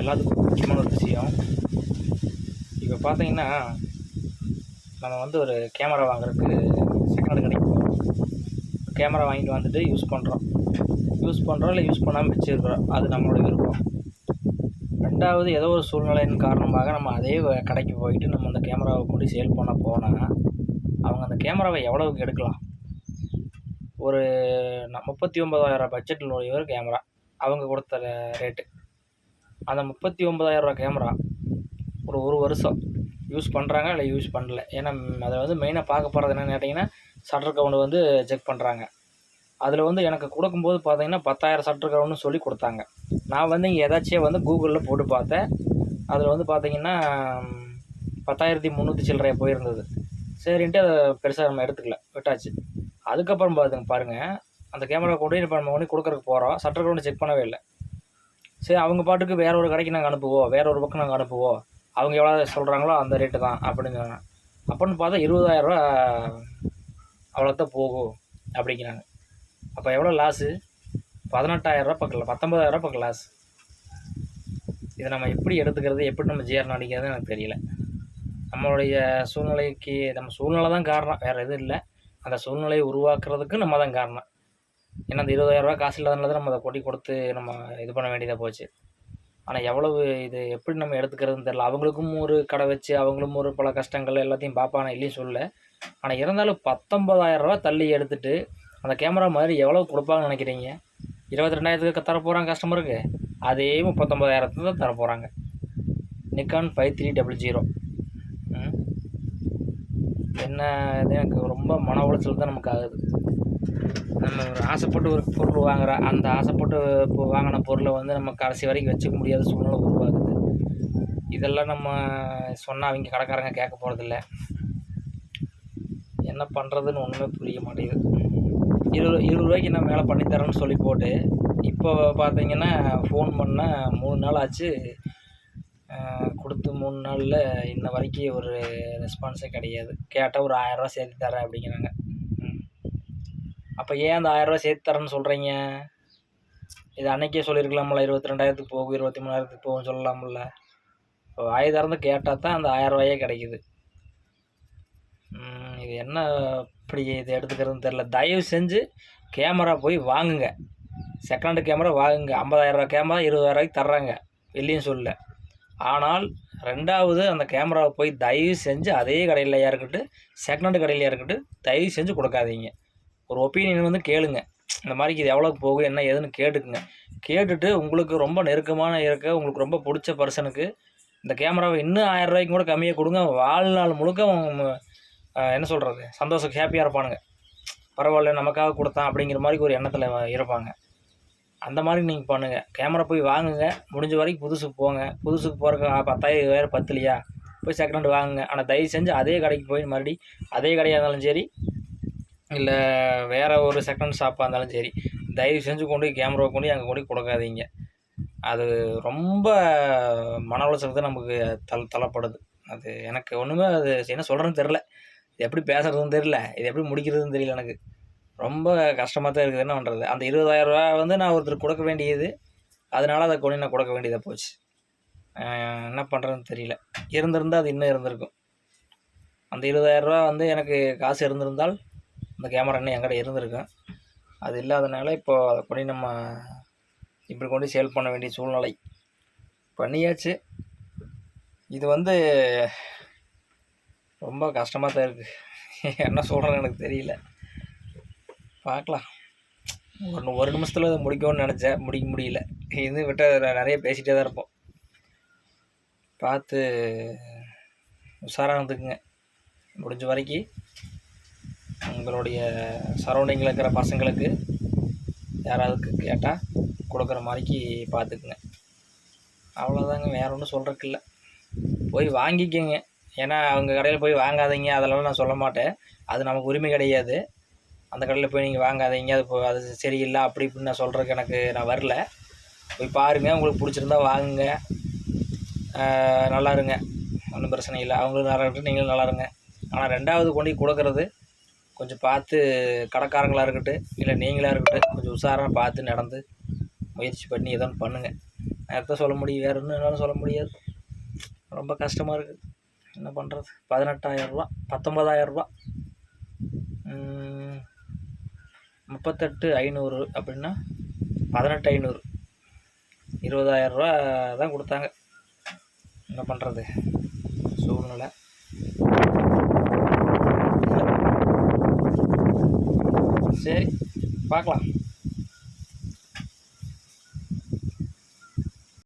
எல்லாத்துக்கும் முக்கியமான ஒரு விஷயம். இப்போ பார்த்தீங்கன்னா, நம்ம வந்து ஒரு கேமரா வாங்குறதுக்கு செகண்ட் ஹேண்ட் கடைக்கு போகிறோம். கேமரா வாங்கிட்டு வந்துட்டு யூஸ் பண்ணுறோம் இல்லை யூஸ் பண்ணாமல் வச்சுருக்குறோம். அது நம்மளோட விருப்பம். ரெண்டாவது ஏதோ ஒரு சூழ்நிலையின் காரணமாக நம்ம அதே கடைக்கு போயிட்டு நம்ம அந்த கேமராவை கொண்டு சேல் பண்ண போனால் அவங்க அந்த கேமராவை எவ்வளவுக்கு எடுக்கலாம்? ஒரு 39,000 பட்ஜெட்டில் ஒரு கேமரா அவங்க கொடுத்த ரேட்டு. அந்த 39,000 கேமரா ஒரு வருஷம் யூஸ் பண்ணுறாங்க இல்லை யூஸ் பண்ணல. ஏன்னா அதை வந்து மெயினாக பார்க்க போகிறது என்னென்னு கேட்டிங்கன்னா, ஷட்டர் கவுண்ட் வந்து செக் பண்ணுறாங்க. அதில் வந்து எனக்கு கொடுக்கும்போது பார்த்தீங்கன்னா 10,000 ஷட்டர் கவுண்ட்னு சொல்லி கொடுத்தாங்க. நான் வந்து இங்கே ஏதாச்சும் வந்து கூகுளில் போட்டு பார்த்தேன். அதில் வந்து பார்த்தீங்கன்னா 10,300 சில்லறையாக போயிருந்தது. சரின்ட்டு அதை பெருசாக நம்ம எடுத்துக்கல, விட்டாச்சு. அதுக்கப்புறம் பாருங்கள், அந்த கேமரா கொண்டு இப்போ நம்ம ஒன்று கொடுக்குறதுக்கு போகிறோம். ஷட்டர் கவுண்ட் செக் பண்ணவே இல்லை. சரி, அவங்க பாட்டுக்கு வேற ஒரு கடைக்கு நாங்கள் அனுப்புவோம், வேற ஒரு பக்கம் நாங்கள் அனுப்புவோம், அவங்க எவ்வளோ சொல்கிறாங்களோ அந்த ரேட்டு தான் அப்படின்னு சொன்னாங்க. அப்படின்னு பார்த்தா 20,000 அவ்வளோத்தான் போகும் அப்படிங்கிறாங்க. அப்போ எவ்வளோ லாஸு? 18,000 பக்கம், 19,000 பக்கம் லாஸ். இதை நம்ம எப்படி எடுத்துக்கிறது, எப்படி நம்ம ஜீரணம் அடிக்கிறது எனக்கு தெரியல. நம்மளுடைய சூழ்நிலைக்கு நம்ம சூழ்நிலை தான் காரணம், வேறு எதுவும் இல்லை. அந்த சூழ்நிலையை உருவாக்குறதுக்கு நம்ம தான் காரணம். ஏன்னா அந்த 20,000 காசு இல்லாதனால தான் நம்ம அதை கொட்டி கொடுத்து நம்ம இது பண்ண வேண்டியதாக போச்சு. ஆனால் எவ்வளவு இது எப்படி நம்ம எடுத்துக்கிறதுன்னு தெரியல. அவங்களுக்கும் ஒரு கடை வச்சு அவங்களும் ஒரு பல கஷ்டங்கள் எல்லாத்தையும் பார்ப்பான இல்லையும் சொல்ல. ஆனால் இருந்தாலும் 19,000 தள்ளி எடுத்துகிட்டு அந்த கேமரா மாதிரி எவ்வளோ கொடுப்பாங்கன்னு நினைக்கிறீங்க? 22,000 தரப்போகிறாங்க கஸ்டமருக்கு, அதே 39,000 தான் தரப்போகிறாங்க. நிக்கான் 5300. என்ன இது, எனக்கு ரொம்ப மன உளைச்சல் தான் நமக்கு ஆகுது. நம்ம ஒரு ஆசைப்பட்டு ஒரு பொருள் வாங்குகிறோம், அந்த ஆசைப்பட்டு வாங்கின பொருளை வந்து நம்ம கடைசி வரைக்கும் வச்சுக்க முடியாத சூழ்நிலை உருவாகுது. இதெல்லாம் நம்ம சொன்னால் அவங்க கடைக்காரங்க கேட்க போகிறதில்ல. என்ன பண்ணுறதுன்னு ஒன்றுமே புரிய மாட்டேங்குது. 20 ரூபாய்க்கு நான் மேலே பண்ணித்தரேன்னு சொல்லி போட்டு இப்போ பார்த்தீங்கன்னா ஃபோன் பண்ணால் 3 நாள் ஆச்சு. கொடுத்து 3 நாளில் இன்ன வரைக்கும் ஒரு ரெஸ்பான்ஸே கிடையாது. கேட்டால் ஒரு 1000 ரூபா சேர்த்து தரேன் அப்படிங்கிறாங்க. அப்போ ஏன் அந்த 1000 ரூபா சேர்த்து தரேன்னு சொல்கிறீங்க? இது அன்றைக்கே சொல்லியிருக்கலாம்ல, 22,000 போகும், 23,000 போகும்னு சொல்லலாம்ல. இப்போ வாயை திறந்து கேட்டால் தான் அந்த 1000 ரூபாயே கிடைக்குது. இது என்ன இப்படி இது எடுத்துக்கிறதுன்னு தெரில. தயவு செஞ்சு கேமரா போய் வாங்குங்க, செகண்ட் கேமரா வாங்குங்க. 50,000 கேமரா 20,000 தர்றாங்க, இல்லைன்னு சொல்ல. ஆனால் ரெண்டாவது அந்த கேமராவை போய் தயவு செஞ்சு அதே கடையிலையா இருக்கட்டும், செகண்ட் கடையிலையா இருக்கட்டும், தயவு செஞ்சு கொடுக்காதீங்க. ஒரு ஒப்பீனியன் வந்து கேளுங்க, இந்த மாதிரிக்கு இது எவ்வளோக்கு போகும் என்ன ஏதுன்னு கேட்டுக்குங்க. கேட்டுட்டு உங்களுக்கு ரொம்ப நெருக்கமான உங்களுக்கு ரொம்ப பிடிச்ச பர்சனுக்கு இந்த கேமராவை இன்னும் 1000 ரூபாய்க்கு கூட கம்மியாக கொடுங்க. வாழ்நாள் முழுக்க என்ன சொல்கிறது, சந்தோஷம் ஹாப்பியாக இருப்பானுங்க. பரவாயில்ல நமக்காக கொடுத்தான் அப்படிங்கிற மாதிரி ஒரு எண்ணத்தில் இருப்பாங்க. அந்த மாதிரி நீங்கள் பண்ணுங்கள். கேமரா போய் வாங்குங்க, முடிஞ்ச வரைக்கும் புதுசுக்கு போங்க. புதுசுக்கு போகிறக்கு 10,000 பத்தலையா போய் செகண்ட் ஹேண்ட் வாங்குங்க. ஆனால் தயவு செஞ்சு அதே கடைக்கு போய் மறுபடி அதே கடையாக இருந்தாலும் சரி, இல்லை வேறு ஒரு செகண்ட் ஷாப்பாக இருந்தாலும் சரி, தயவு செஞ்சு கொண்டு போய் கேமரா கொண்டு அங்கே கொண்டு கொடுக்காதீங்க. அது ரொம்ப மன உளைச்சல் தான் நமக்கு தள்ளப்படுது. அது எனக்கு ஒன்றுமே அது என்ன சொல்கிறேன்னு தெரில, இது எப்படி பேசுகிறதுன்னு தெரில, இது எப்படி முடிக்கிறதுன்னு தெரியல. எனக்கு ரொம்ப கஷ்டமாக தான் இருக்குது. என்ன பண்ணுறது? அந்த 20,000 வந்து நான் ஒருத்தருக்கு கொடுக்க வேண்டியது, அதனால் அதை கொண்டு நான் கொடுக்க வேண்டியதாக போச்சு. என்ன பண்ணுறதுன்னு தெரியல. இருந்திருந்தால் அது இன்னும் இருந்திருக்கும். அந்த 20,000 வந்து எனக்கு காசு இருந்திருந்தால் அந்த கேமரா இன்னும் என்கிட்ட இருந்திருக்கும். அது இல்லாதனால இப்போது அதை கொண்டு நம்ம இப்படி கொண்டு சேல் பண்ண வேண்டிய சூழ்நிலை பண்ணியாச்சு. இது வந்து ரொம்ப கஷ்டமாக தான் இருக்குது. என்ன சொல்கிறேன்னு எனக்கு தெரியல. பார்க்கலாம். ஒரு நிமிஷத்தில் அதை முடிக்கணும்னு நினச்சேன், முடிக்க முடியல. இது விட்டால் நிறைய பேசிகிட்டே தான் இருப்போம். பார்த்து உஷாராக இருந்துக்குங்க. முடிஞ்ச வரைக்கும் உங்களுடைய சரௌண்டிங்கில் இருக்கிற பசங்களுக்கு யாராவது கேட்டால் கொடுக்குற மாதிரிக்கு பார்த்துக்குங்க. அவ்வளோதாங்க, வேறு ஒன்றும் சொல்கிறதுக்கு இல்லை. போய் வாங்கிக்கோங்க. ஏன்னா அவங்க கடையில் போய் வாங்காதீங்க அதெல்லாம் நான் சொல்ல மாட்டேன். அது நமக்கு உரிமை கிடையாது. அந்த கடையில் போய் நீங்கள் வாங்காதீங்க, அது சரியில்லை அப்படி இப்படின்னு நான் சொல்கிறதுக்கு நான் வரல. போய் பாருங்கள், உங்களுக்கு பிடிச்சிருந்தா வாங்குங்க, நல்லா இருங்க, ஒன்றும் பிரச்சனை இல்லை. அவங்களும் நல்லா இருக்கட்டும், நீங்களும் நல்லா இருங்க. ஆனால் ரெண்டாவது கொண்டு கொடுக்குறது கொஞ்சம் பார்த்து, கடைக்காரங்களாக இருக்கட்டும் இல்லை நீங்களாக இருக்கட்டும், கொஞ்சம் உஷாராக பார்த்து நடந்து முயற்சி பண்ணி எதோ பண்ணுங்கள். நேரத்தை சொல்ல முடியும், வேறு ஒன்றும் என்னாலும் சொல்ல முடியாது. ரொம்ப கஷ்டமாக இருக்குது, என்ன பண்ணுறது. 18,000 19,000 38,500 அப்படின்னா 18,500 20,000 தான் கொடுத்தாங்க. என்ன பண்ணுறது, சூழ்நிலை. சரி, பார்க்கலாம்.